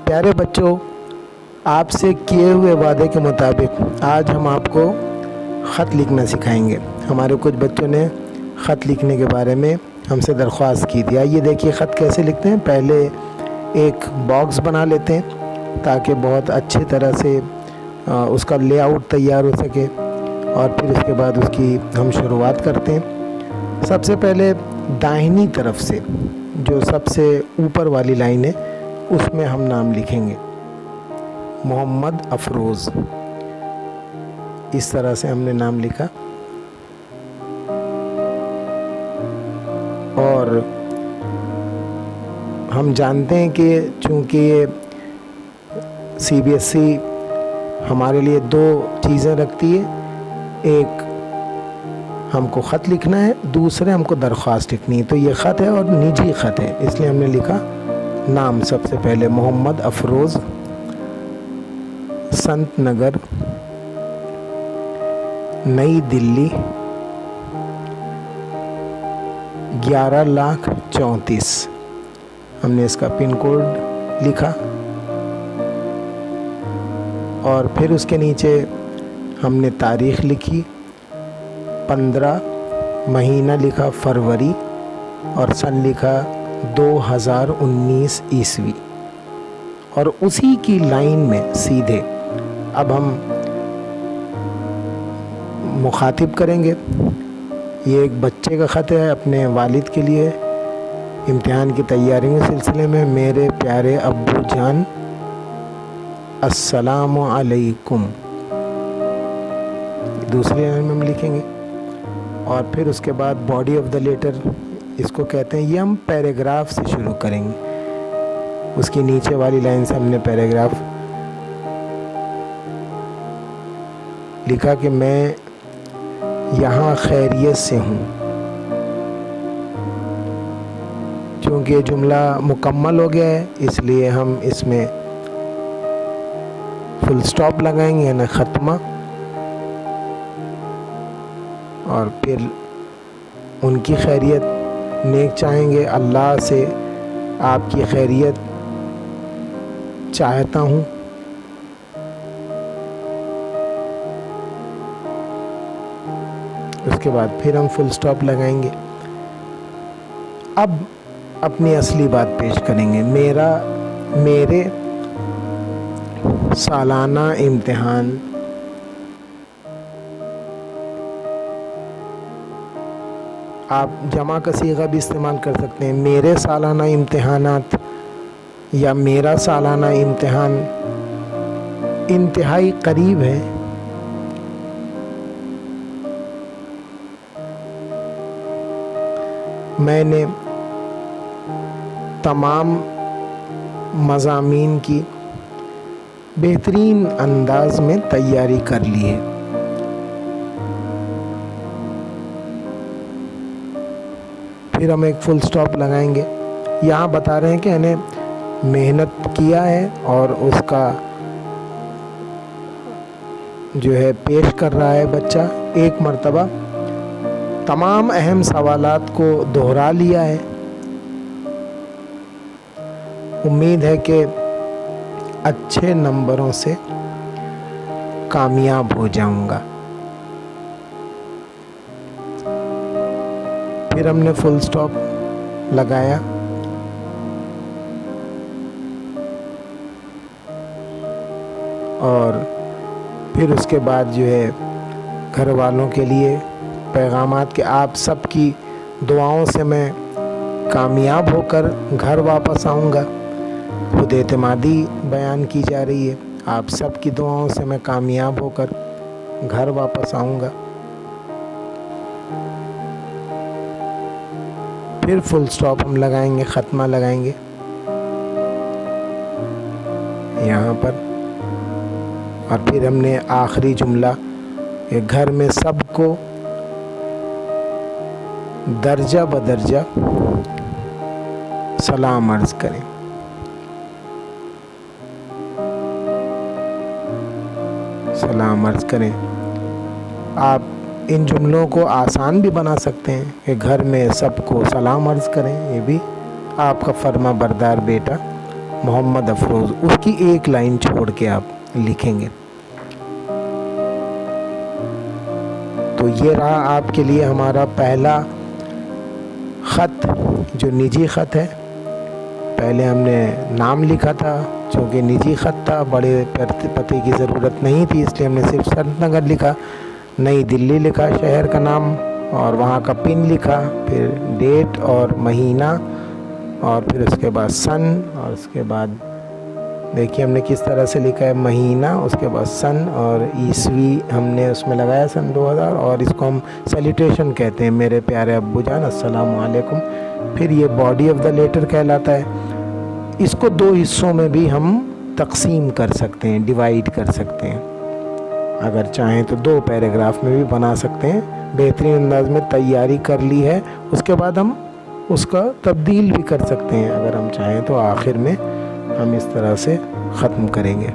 प्यारे बच्चों, आपसे किए हुए वादे के मुताबिक आज हम आपको ख़त लिखना सिखाएंगे। हमारे कुछ बच्चों ने ख़त लिखने के बारे में हमसे दरख्वास्त की थी। आइए देखिए ख़त कैसे लिखते हैं। पहले एक बॉक्स बना लेते हैं ताकि बहुत अच्छी तरह से उसका लेआउट तैयार हो सके, और फिर उसके बाद उसकी हम शुरुआत करते हैं। सबसे पहले दाहिनी तरफ से जो सबसे ऊपर वाली लाइन है उसमें हम नाम लिखेंगे, मोहम्मद अफरोज़। इस तरह से हमने नाम लिखा, और हम जानते हैं कि चूँकि ये CBSE हमारे लिए दो चीज़ें रखती है, एक हमको ख़त लिखना है, दूसरे हमको दरख्वास्त लिखनी है। तो ये ख़त है और निजी ख़त है, इसलिए हमने लिखा नाम सबसे पहले मोहम्मद अफरोज़, संत नगर, नई दिल्ली, 11,34,000। हमने इसका पिन कोड लिखा, और फिर उसके नीचे हमने तारीख़ लिखी, 15 महीना लिखा फरवरी, और सन लिखा 2019 ईस्वी। और उसी की लाइन में सीधे अब हम मुखातिब करेंगे। ये एक बच्चे का ख़त है अपने वालिद के लिए, इम्तिहान की तैयारी के सिलसिले में। मेरे प्यारे अब्बू जान, अस्सलामु अलैकुम, दूसरी लाइन में हम लिखेंगे। और फिर उसके बाद बॉडी ऑफ द लेटर, इसको कहते हैं, ये हम पैराग्राफ से शुरू करेंगे। उसकी नीचे वाली लाइन से हमने पैराग्राफ लिखा कि मैं यहाँ खैरियत से हूँ। चूँकि ये जुमला मुकम्मल हो गया है, इसलिए हम इसमें फुल स्टॉप लगाएंगे, यानी ख़त्मा। और फिर उनकी खैरियत नेक चाहेंगे, अल्लाह से आपकी खैरियत चाहता हूँ। उसके बाद फिर हम फुल स्टॉप लगाएंगे। अब अपनी असली बात पेश करेंगे। मेरे सालाना इम्तिहान आप जमा का सीगा भी इस्तेमाल कर सकते हैं। मेरे सालाना इम्तिहानात या मेरा सालाना इम्तिहान इंतहाई करीब है। मैंने तमाम मज़ामीन की बेहतरीन अंदाज में तैयारी कर ली है। फिर हम एक फुल स्टॉप लगाएंगे। यहाँ बता रहे हैं कि मैंने मेहनत किया है और उसका जो है पेश कर रहा है बच्चा। एक मर्तबा तमाम अहम सवालात को दोहरा लिया है। उम्मीद है कि अच्छे नंबरों से कामयाब हो जाऊंगा। फिर हमने फुल स्टॉप लगाया, और फिर उसके बाद जो है घर वालों के लिए पैगामात के आप सबकी दुआओं से मैं कामयाब होकर घर वापस आऊँगा। खुद एतमादी बयान की जा रही है। आप सबकी दुआओं से मैं कामयाब होकर घर वापस आऊँगा। फिर फुल स्टॉप हम लगाएंगे, ख़त्मा लगाएंगे यहाँ पर। और फिर हमने आखिरी जुमला, ये घर में सबको दर्जा बदर्जा सलाम अर्ज़ करें। सलाम अर्ज़ करें। आप इन जुमलों को आसान भी बना सकते हैं कि घर में सबको सलाम अर्ज़ करें। ये भी आपका फर्मा बरदार बेटा मोहम्मद अफरोज़, उसकी एक लाइन छोड़ के आप लिखेंगे। तो ये रहा आपके लिए हमारा पहला ख़त जो निजी ख़त है। पहले हमने नाम लिखा था क्योंकि निजी ख़त था, बड़े पते की ज़रूरत नहीं थी, इसलिए हमने सिर्फ संतनगर लिखा। नई दिल्ली लिखा शहर का नाम और वहाँ का पिन लिखा, फिर डेट और महीना और फिर उसके बाद सन, और उसके बाद देखिए हमने किस तरह से लिखा है महीना, उसके बाद सन और ईस्वी हमने उसमें लगाया सन 2000, और इसको हम सैल्यूटेशन कहते हैं, मेरे प्यारे अब्बू जान अस्सलामु अलैकुम। फिर ये बॉडी ऑफ द लेटर कहलाता है। इसको दो हिस्सों में भी हम तकसीम कर सकते हैं, डिवाइड कर सकते हैं। अगर चाहें तो 2 पैराग्राफ में भी बना सकते हैं। बेहतरीन अंदाज में तैयारी कर ली है, उसके बाद हम उसका तब्दील भी कर सकते हैं। अगर हम चाहें तो आखिर में हम इस तरह से ख़त्म करेंगे।